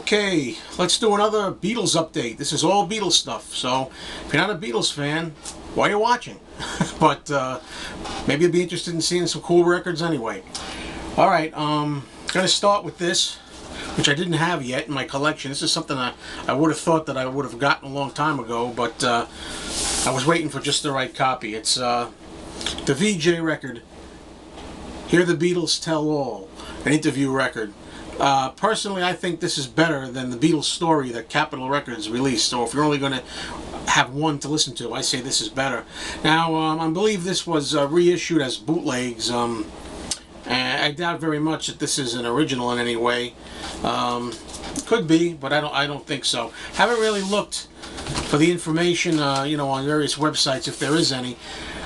Okay, let's do another Beatles update. This is all Beatles stuff, so if you're not a Beatles fan, why are you watching? But maybe you'll be interested in seeing some cool records anyway. Alright, gonna start with this, which I didn't have yet in my collection. This is something I would have thought that I would have gotten a long time ago, but I was waiting for just the right copy. It's the VJ record, Hear the Beatles Tell All, an interview record. Personally, I think this is better than the Beatles story that Capitol Records released. So if you're only going to have one to listen to, I say this is better. Now, I believe this was reissued as bootlegs. And I doubt very much that this is an original in any way. Could be, but I don't think so. Haven't really looked for the information, on various websites, if there is any,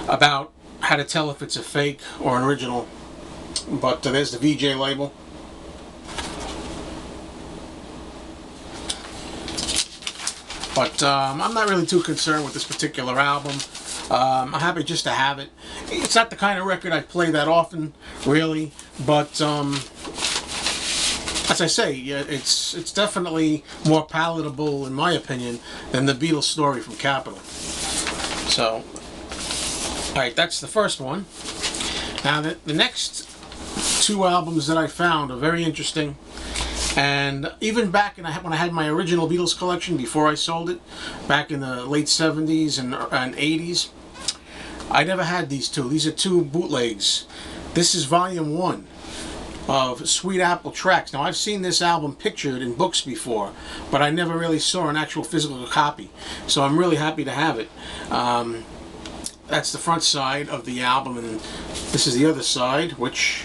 about how to tell if it's a fake or an original. But there's the VJ label. But I'm not really too concerned with this particular album. I'm happy just to have it. It's not the kind of record I play that often, really. But as I say, it's definitely more palatable, in my opinion, than the Beatles story from Capitol. So, alright, that's the first one. Now, the next two albums that I found are very interesting. And even back when I had my original Beatles collection, before I sold it, back in the late 70s and 80s, I never had these two. These are two bootlegs. This is Volume 1 of Sweet Apple Tracks. Now, I've seen this album pictured in books before, but I never really saw an actual physical copy. So I'm really happy to have it. That's the front side of the album, and this is the other side, which,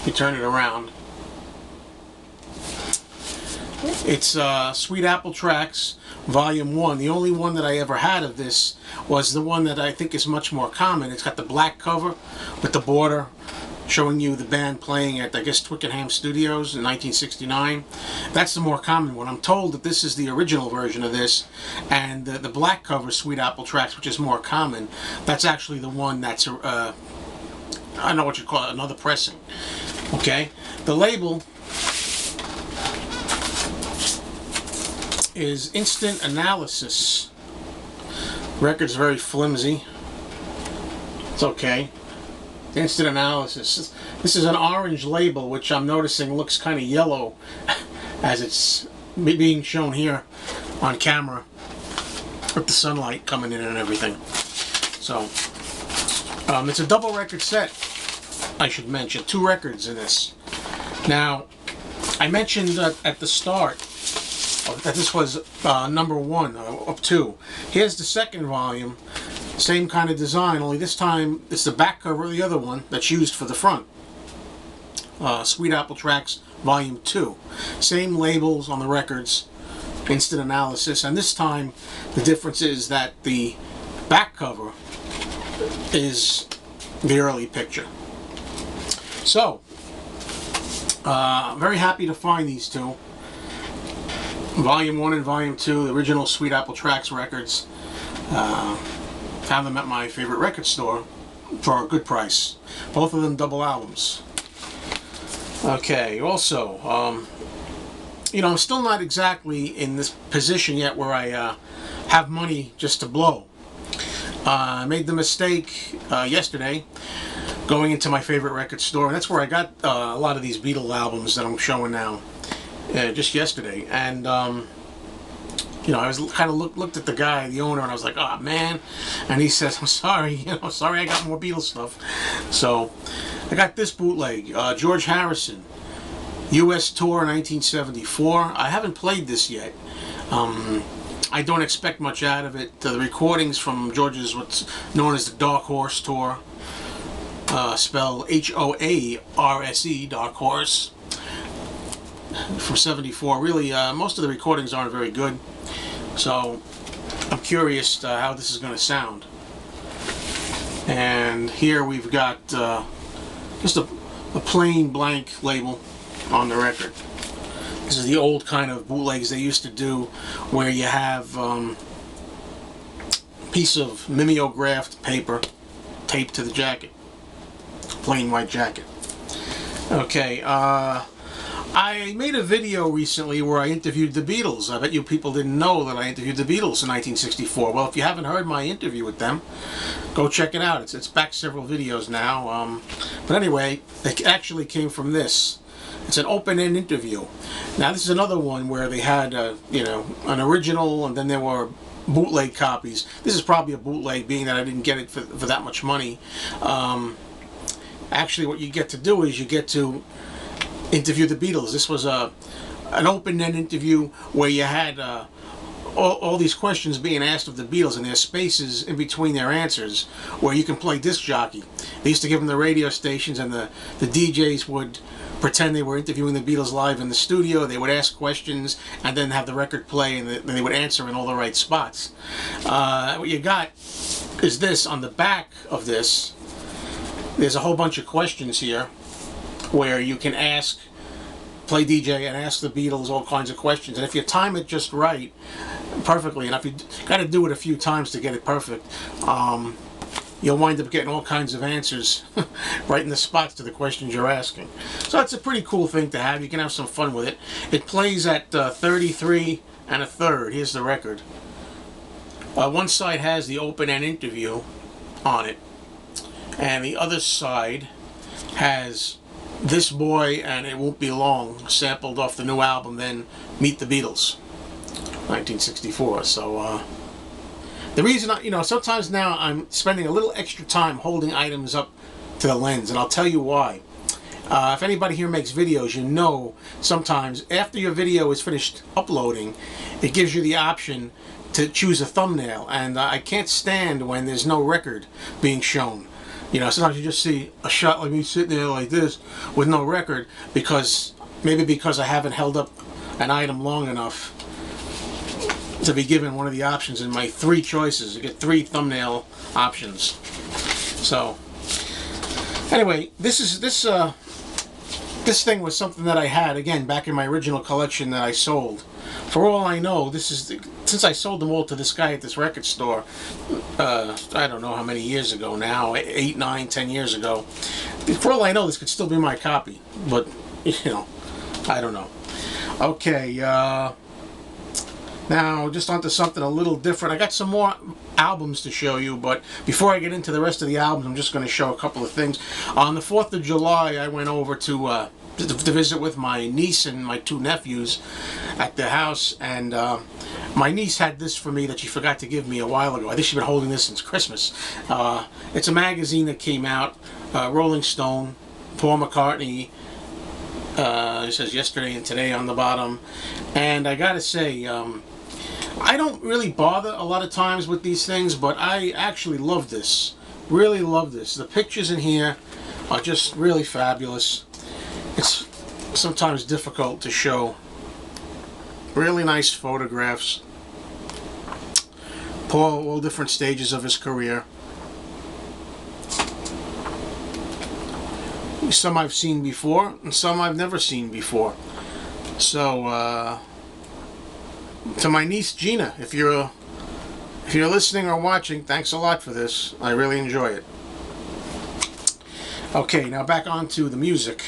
you turn it around. It's Sweet Apple Tracks, Volume 1. The only one that I ever had of this was the one that I think is much more common. It's got the black cover with the border showing you the band playing at, I guess, Twickenham Studios in 1969. That's the more common one. I'm told that this is the original version of this, and the black cover, Sweet Apple Tracks, which is more common, that's actually the one that's, I don't know what you call it, another pressing. Okay? The label is Instant Analysis. Record's very flimsy. It's okay. Instant Analysis. This is an orange label, which I'm noticing looks kind of yellow as it's being shown here on camera with the sunlight coming in and everything. So, it's a double record set, I should mention. 2 records in this. Now, I mentioned at the start that this was number 1 of 2. Here's the second volume, same kind of design, only this time it's the back cover of the other one that's used for the front. Sweet Apple Tracks Volume 2. Same labels on the records, Instant Analysis, and this time the difference is that the back cover is the early picture. So, very happy to find these two. Volume 1 and Volume 2, the original Sweet Apple Tracks records. Found them at my favorite record store for a good price. Both of them double albums. Okay, also, I'm still not exactly in this position yet where I have money just to blow. I made the mistake yesterday going into my favorite record store, and that's where I got a lot of these Beatles albums that I'm showing now. Just yesterday, and I was kind of looked at the guy, the owner, and I was like, "Oh man," and he says, "I'm sorry, sorry, I got more Beatles stuff." So I got this bootleg, George Harrison, U.S. Tour 1974. I haven't played this yet. I don't expect much out of it. The recordings from George's what's known as the Dark Horse Tour, spelled H-O-A-R-S-E, Dark Horse. From 74. Really, most of the recordings aren't very good, so I'm curious how this is going to sound. And here we've got just a plain blank label on the record. This is the old kind of bootlegs they used to do, where you have a piece of mimeographed paper taped to the jacket, plain white jacket. Okay, I made a video recently where I interviewed the Beatles. I bet you people didn't know that I interviewed the Beatles in 1964. Well, if you haven't heard my interview with them, go check it out. It's back several videos now. But anyway, it actually came from this. It's an open-end interview. Now, this is another one where they had, an original, and then there were bootleg copies. This is probably a bootleg, being that I didn't get it for that much money. Actually, what you get to do is you get to interview the Beatles. This was an open-end interview where you had all these questions being asked of the Beatles, and there's spaces in between their answers where you can play disc jockey. They used to give them the radio stations, and the DJs would pretend they were interviewing the Beatles live in the studio. They would ask questions and then have the record play, and then they would answer in all the right spots. What you got is this. On the back of this, there's a whole bunch of questions here where you can play DJ and ask the Beatles all kinds of questions. And if you time it just right, perfectly enough, you got to do it a few times to get it perfect, you'll wind up getting all kinds of answers right in the spots to the questions you're asking. So that's a pretty cool thing to have. You can have some fun with it. It plays at 33 1/3. Here's the record. One side has the open-end interview on it, and the other side has This Boy and It Won't Be Long, sampled off the new album, then Meet the Beatles, 1964. So the reason sometimes now I'm spending a little extra time holding items up to the lens, and I'll tell you why. If anybody here makes videos, you know sometimes after your video is finished uploading, it gives you the option to choose a thumbnail, and I can't stand when there's no record being shown. Sometimes you just see a shot like me sitting there like this with no record, because I haven't held up an item long enough to be given one of the options in my 3 choices. You get 3 thumbnail options. So anyway, this thing was something that I had, again, back in my original collection that I sold. For all I know, since I sold them all to this guy at this record store, I don't know how many years ago now, 8, 9, 10 years ago. For all I know, this could still be my copy, but, I don't know. Okay, now just onto something a little different. I got some more albums to show you, but before I get into the rest of the albums, I'm just going to show a couple of things. On the 4th of July, I went over to visit with my niece and my 2 nephews at the house, and my niece had this for me that she forgot to give me a while ago. I think she's been holding this since Christmas. It's a magazine that came out, Rolling Stone, Paul McCartney. It says yesterday and today on the bottom, and I gotta say, I don't really bother a lot of times with these things, but I actually love this. Really love this. The pictures in here are just really fabulous. It's sometimes difficult to show. Really nice photographs. Paul, all different stages of his career. Some I've seen before, and some I've never seen before. So, to my niece Gina, if you're listening or watching, thanks a lot for this. I really enjoy it. Okay, now back on to the music.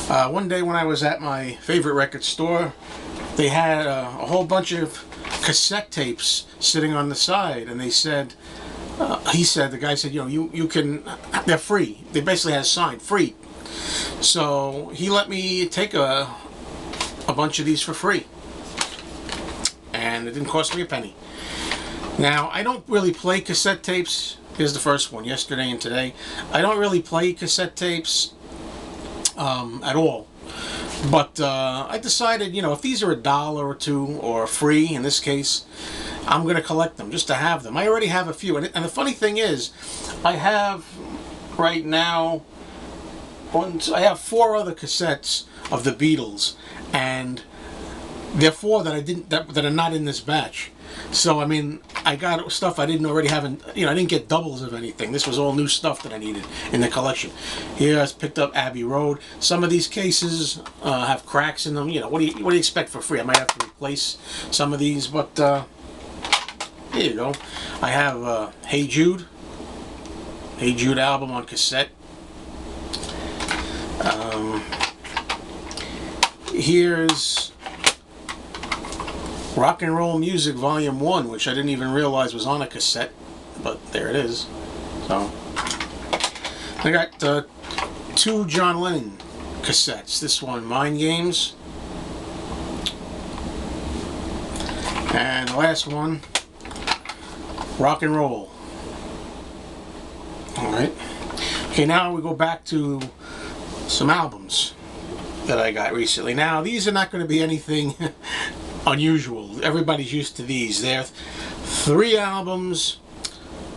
One day when I was at my favorite record store, they had a whole bunch of cassette tapes sitting on the side, and they said, the guy said, you can, they're free. They basically had a sign, free. So he let me take a bunch of these for free, and it didn't cost me a penny. Now, I don't really play cassette tapes. Here's the first one, yesterday and today. I don't really play cassette tapes at all. But I decided, if these are $1 or $2 or free, in this case, I'm going to collect them just to have them. I already have a few. And the funny thing is, I have right now, I have 4 other cassettes of the Beatles, and there are 4 that are not in this batch. So, I mean, I got stuff I didn't already have, I didn't get doubles of anything. This was all new stuff that I needed in the collection. Here I picked up Abbey Road. Some of these cases have cracks in them. What do you expect for free? I might have to replace some of these, but here you go. I have Hey Jude album on cassette. here's Rock and Roll Music Volume 1, which I didn't even realize was on a cassette, but there it is. So, I got 2 John Lennon cassettes. This one, Mind Games. And the last one, Rock and Roll. Alright. Okay, now we go back to some albums that I got recently. Now, these are not going to be anything unusual. Everybody's used to these. They're 3 albums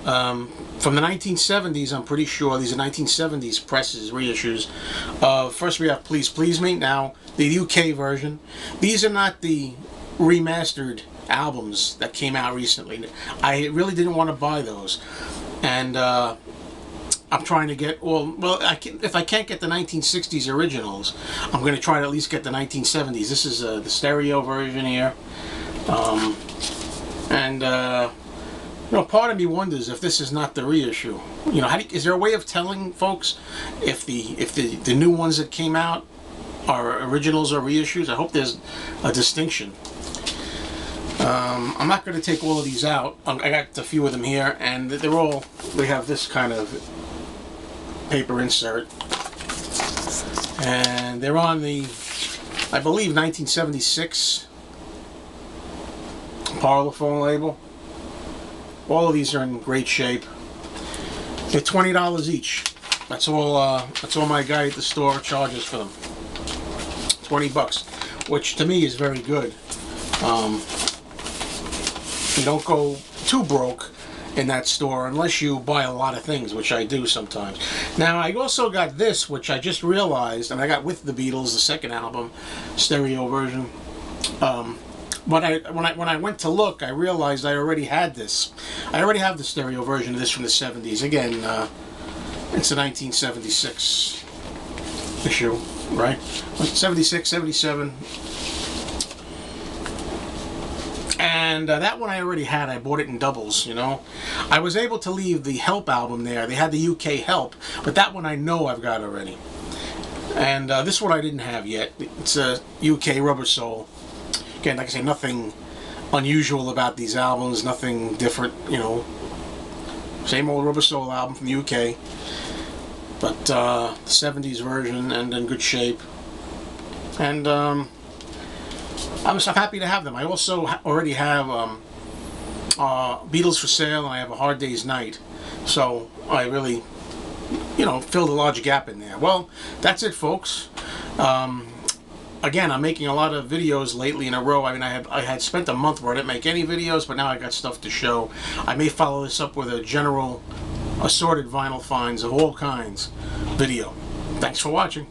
from the 1970s, I'm pretty sure. These are 1970s presses, reissues. First we have Please Please Me. Now, the UK version. These are not the remastered albums that came out recently. I really didn't want to buy those. And I'm trying to get, well, if I can't get the 1960s originals, I'm going to try to at least get the 1970s. This is the stereo version here. You know, part of me wonders if this is not the reissue. You know, is there a way of telling folks if the new ones that came out are originals or reissues? I hope there's a distinction. I'm not going to take all of these out. I got a few of them here, and they have this kind of paper insert, and they're on the, I believe, 1976 Parlophone label. All of these are in great shape. They're $20 each. That's all my guy at the store charges for them. 20 bucks, which to me is very good. You don't go too broke in that store unless you buy a lot of things, which I do sometimes. Now, I also got this, which I just realized, and I got with the Beatles, the second album, stereo version. But when I went to look, I realized I already had this. I already have the stereo version of this from the 70s. Again, it's a 1976 issue, right? 76, 77. And that one I already had. I bought it in doubles, you know. I was able to leave the Help album there. They had the UK Help, but that one I know I've got already. And this one I didn't have yet. It's a UK Rubber Soul. Again, like I say, nothing unusual about these albums, nothing different, you know. Same old Rubber Soul album from the UK. But the 70s version and in good shape. And I'm happy to have them. I also already have Beatles for Sale, and I have A Hard Day's Night. So I really, you know, filled a large gap in there. Well, that's it, folks. Again, I'm making a lot of videos lately in a row. I mean, I had spent a month where I didn't make any videos, but now I got stuff to show. I may follow this up with a general assorted vinyl finds of all kinds video. Thanks for watching.